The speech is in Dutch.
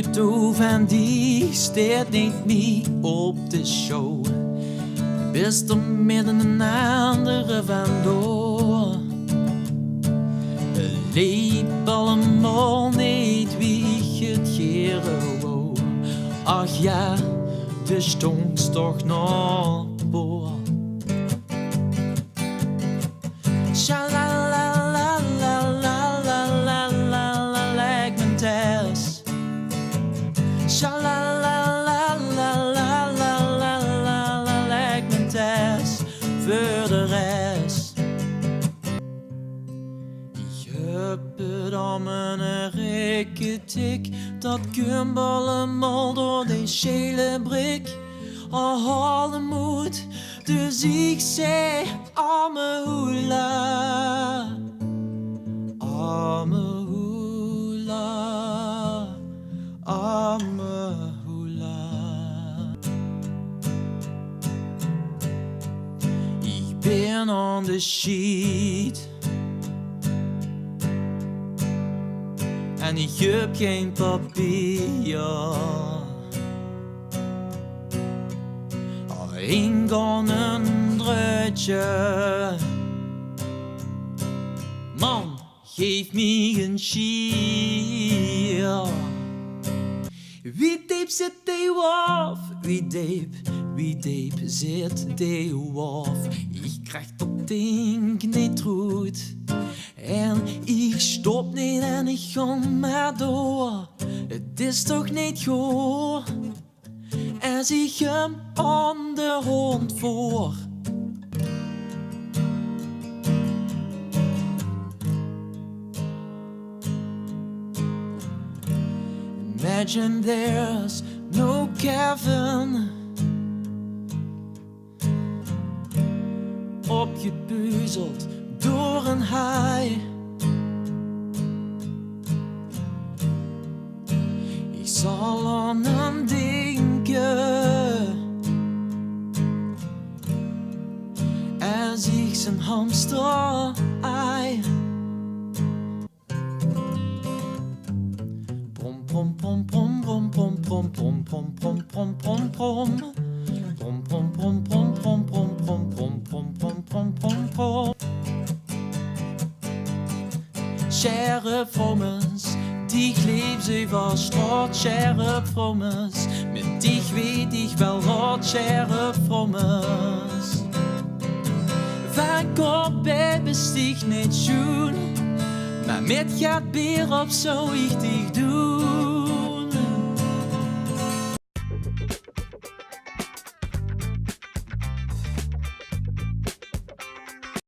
doet doof en die steert niet mee op de show. Je bent er midden een andere vandoor. Het liep allemaal niet wie het geren wou. Ach ja, de stonks toch nog boor. Shalalalalalalalala, lijkt mijn thuis. Shalalalalalalalala, lijkt mijn thuis. Voor de rest. Ik heb het aan mijn rikke tik. Dat kumballen mal door die schele brik. Alle moed, dus ik zei arme hoela, arme hoela, arme hoela. Ik ben on the sheet en ik heb geen papier. Eén kan een druitje. Man, geef me een schier. Wie diep zit die wolf? Wie diep zit die wolf? Ik krijg dat ding niet goed. En ik stop niet en ik ga maar door. Het is toch niet goed? En zie hem aan de hond voor. Imagine there's no Kevin. Opgepuzzeld door een haai. Ik zal aan hem denken. Er zie zijn hamster ei. Prom prom prom prom prom prom prom prom prom prom prom prom prom. Prom prom prom prom prom prom prom prom prom prom prom prom prom. Sheriff Thomas, dich lieb sie was Straat, Sheriff Thomas. Mit dich weet ich wel wat, Sheriff Thomas. Van kop bist ich nicht schön, maar mit gaat beer op zo ich dich doen.